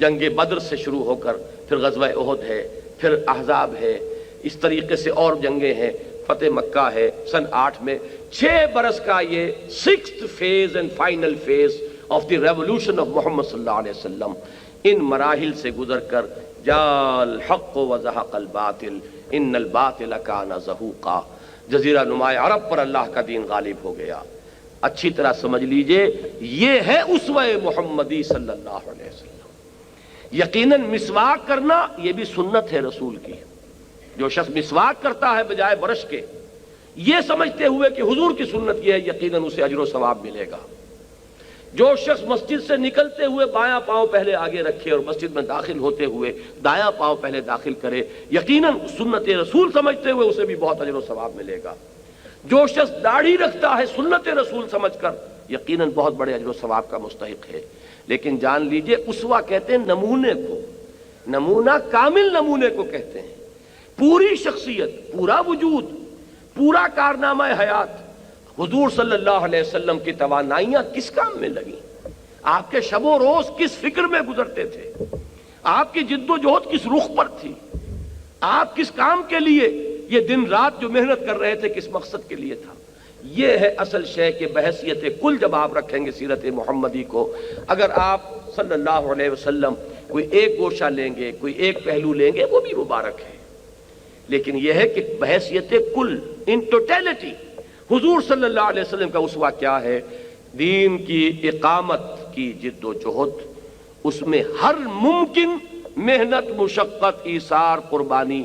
جنگ بدر سے شروع ہو کر پھر غزوہ احد ہے، پھر احزاب ہے، اس طریقے سے اور جنگیں ہیں، فتح مکہ ہے سن 8 میں۔ 6 برس کا یہ 6th phase and final phase of the revolution of محمد صلی اللہ علیہ وسلم، ان مراحل سے گزر کر جاء الحق وزهق الباطل ان الباطل کان زہوقا، جزیرہ نماء عرب پر اللہ کا دین غالب ہو گیا۔ اچھی طرح سمجھ لیجئے یہ ہے اسوہ محمدی صلی اللہ علیہ وسلم۔ یقیناً مسواک کرنا یہ بھی سنت ہے رسول کی۔ جو شخص مسواک کرتا ہے بجائے برش کے، یہ سمجھتے ہوئے کہ حضور کی سنت یہ ہے، یقیناً اسے اجر و ثواب ملے گا۔ جو شخص مسجد سے نکلتے ہوئے بایاں پاؤں پہلے آگے رکھے اور مسجد میں داخل ہوتے ہوئے دایاں پاؤں پہلے داخل کرے، یقیناً سنت رسول سمجھتے ہوئے اسے بھی بہت اجر و ثواب ملے گا۔ جو شخص داڑھی رکھتا ہے سنت رسول سمجھ کر، یقیناً بہت بڑے اجر و ثواب کا مستحق ہے۔ لیکن جان لیجئے اسوہ کہتے ہیں نمونے کو، نمونہ کامل نمونے کو کہتے ہیں۔ پوری شخصیت، پورا وجود، پورا کارنامہ حیات، حضور صلی اللہ علیہ وسلم کی توانائیاں کس کام میں لگیں؟ آپ کے شب و روز کس فکر میں گزرتے تھے؟ آپ کی جد و جہد کس رخ پر تھی؟ آپ کس کام کے لیے یہ دن رات جو محنت کر رہے تھے کس مقصد کے لیے تھا؟ یہ ہے اصل شے کہ بحیثیت کل جب آپ رکھیں گے سیرت محمدی کو، اگر آپ صلی اللہ علیہ وسلم کوئی ایک گوشہ لیں گے، کوئی ایک پہلو لیں گے، وہ بھی مبارک ہے، لیکن یہ ہے کہ بحیثیت کل، ان ٹوٹیلٹی، حضور صلی اللہ علیہ وسلم کا اسوہ کیا ہے؟ دین کی اقامت کی جد و جہد، اس میں ہر ممکن محنت، مشقت، ایثار، قربانی،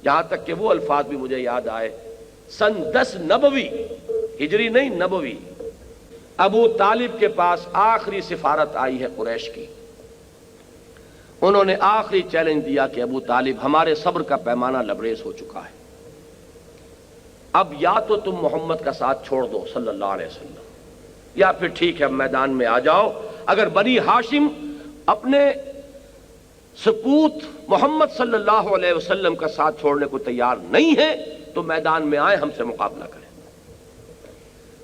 جہاں تک کہ وہ الفاظ بھی مجھے یاد آئے، سن 10 نبوی، ہجری نہیں نبوی، ابو طالب کے پاس آخری سفارت آئی ہے قریش کی۔ انہوں نے آخری چیلنج دیا کہ ابو طالب ہمارے صبر کا پیمانہ لبریز ہو چکا ہے، اب یا تو تم محمد کا ساتھ چھوڑ دو صلی اللہ علیہ وسلم، یا پھر ٹھیک ہے میدان میں آ جاؤ۔ اگر بنی ہاشم اپنے سپوت محمد صلی اللہ علیہ وسلم کا ساتھ چھوڑنے کو تیار نہیں ہے تو میدان میں آئے، ہم سے مقابلہ کریں۔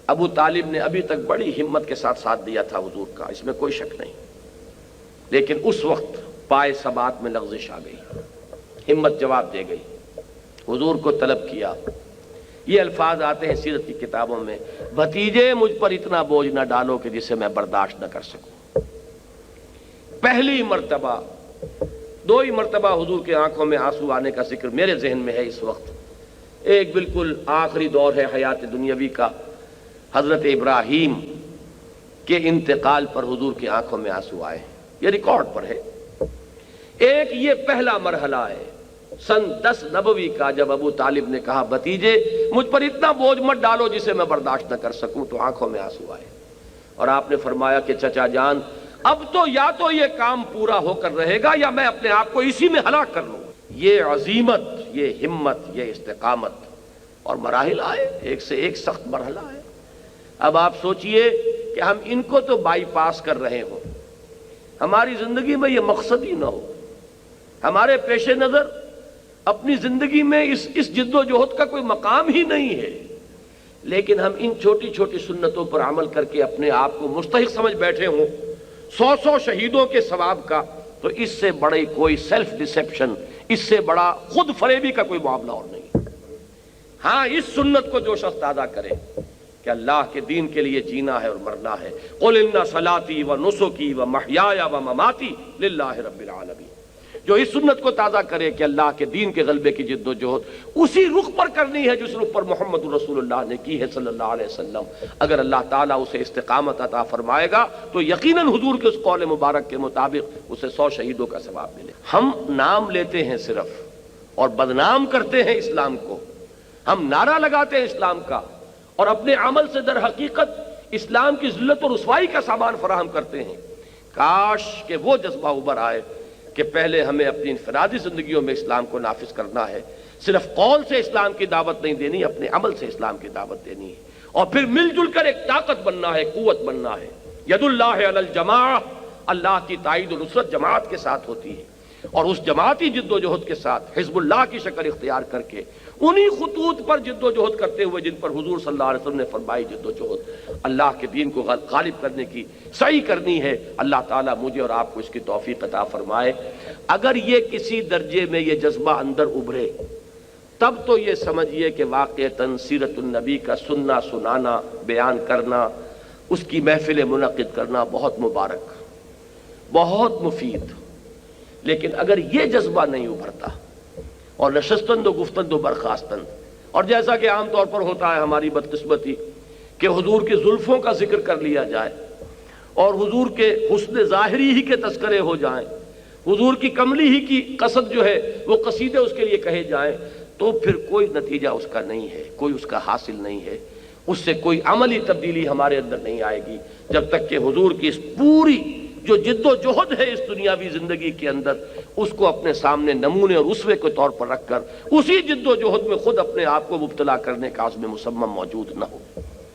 ابو طالب نے ابھی تک بڑی ہمت کے ساتھ ساتھ دیا تھا حضور کا، اس میں کوئی شک نہیں، لیکن اس وقت پائے ثبات میں لغزش آ گئی، ہمت جواب دے گئی، حضور کو طلب کیا۔ یہ الفاظ آتے ہیں سیرت کی کتابوں میں، بھتیجے مجھ پر اتنا بوجھ نہ ڈالو کہ جسے میں برداشت نہ کر سکوں۔ پہلی مرتبہ، 2 ہی مرتبہ حضور کے آنکھوں میں آنسو آنے کا ذکر میرے ذہن میں ہے اس وقت۔ ایک بالکل آخری دور ہے حیات دنیاوی کا، حضرت ابراہیم کے انتقال پر حضور کی آنکھوں میں آنسو آئے، یہ ریکارڈ پر ہے۔ ایک یہ پہلا مرحلہ ہے سن 10 نبوی کا، جب ابو طالب نے کہا بھتیجے مجھ پر اتنا بوجھ مت ڈالو جسے میں برداشت نہ کر سکوں، تو آنکھوں میں آنسو آئے، اور آپ نے فرمایا کہ چچا جان اب تو یا تو یہ کام پورا ہو کر رہے گا یا میں اپنے آپ کو اسی میں ہلاک کر لوں۔ یہ عزیمت، یہ ہمت، یہ استقامت، اور مراحل آئے، ایک سے ایک سخت مرحلہ ہے۔ اب آپ سوچئے کہ ہم ان کو تو بائی پاس کر رہے ہوں، ہماری زندگی میں یہ مقصد ہی نہ ہو، ہمارے پیش نظر اپنی زندگی میں اس جد و جہد کا کوئی مقام ہی نہیں ہے، لیکن ہم ان چھوٹی چھوٹی سنتوں پر عمل کر کے اپنے آپ کو مستحق سمجھ بیٹھے ہوں 100 شہیدوں کے ثواب کا، تو اس سے بڑی کوئی سیلف ڈسیپشن، اس سے بڑا خود فریبی کا کوئی معاملہ اور نہیں۔ ہاں اس سنت کو جو شخص ادا کرے کہ اللہ کے دین کے لیے جینا ہے اور مرنا ہے، قل ان صلاتی و نسکی و محیای و مماتی للہ رب العالمین، جو اس سنت کو تازہ کرے کہ اللہ کے دین کے غلبے کی جد و جہد اسی رخ پر کرنی ہے جس رخ پر محمد رسول اللہ نے کی ہے صلی اللہ علیہ وسلم، اگر اللہ تعالیٰ اسے استقامت عطا فرمائے گا تو یقیناً حضور کے اس قول مبارک کے مطابق اسے 100 شہیدوں کا ثواب ملے۔ ہم نام لیتے ہیں صرف اور بدنام کرتے ہیں اسلام کو، ہم نعرہ لگاتے ہیں اسلام کا اور اپنے عمل سے در حقیقت اسلام کی ذلت اور رسوائی کا سامان فراہم کرتے ہیں۔ کاش کہ وہ جذبہ ابھر آئے کہ پہلے ہمیں اپنی انفرادی زندگیوں میں اسلام کو نافذ کرنا ہے، صرف قول سے اسلام کی دعوت نہیں دینی، اپنے عمل سے اسلام کی دعوت دینی ہے، اور پھر مل جل کر ایک طاقت بننا ہے، قوت بننا ہے۔ ید اللہ علی الجماعہ، اللہ کی تائید و نصرت جماعت کے ساتھ ہوتی ہے۔ اور اس جماعتی جد و جہد کے ساتھ حزب اللہ کی شکل اختیار کر کے انہی خطوط پر جد و جہد کرتے ہوئے جن پر حضور صلی اللہ علیہ وسلم نے فرمائی جد و جہد اللہ کے دین کو غالب کرنے کی سعی کرنی ہے۔ اللہ تعالیٰ مجھے اور آپ کو اس کی توفیق عطا فرمائے۔ اگر یہ کسی درجے میں یہ جذبہ اندر ابھرے تب تو یہ سمجھیے کہ واقعتاً سیرت النبی کا سننا سنانا، بیان کرنا، اس کی محفل منعقد کرنا بہت مبارک، بہت مفید۔ لیکن اگر یہ جذبہ نہیں ابھرتا اور نشستند و گفتند و برخاستند، اور جیسا کہ عام طور پر ہوتا ہے ہماری بدقسمتی کہ حضور کی زلفوں کا ذکر کر لیا جائے اور حضور کے حسن ظاہری ہی کے تذکرے ہو جائیں، حضور کی کملی ہی کی قصد جو ہے وہ قصیدے اس کے لیے کہے جائیں، تو پھر کوئی نتیجہ اس کا نہیں ہے، کوئی اس کا حاصل نہیں ہے، اس سے کوئی عملی تبدیلی ہمارے اندر نہیں آئے گی جب تک کہ حضور کی اس پوری جو جد و جہد ہے اس دنیاوی زندگی کے اندر اس کو اپنے سامنے نمونے اور اسوے کے طور پر رکھ کر اسی جد و جہد میں خود اپنے آپ کو مبتلا کرنے کا عزم مصمم موجود نہ ہو۔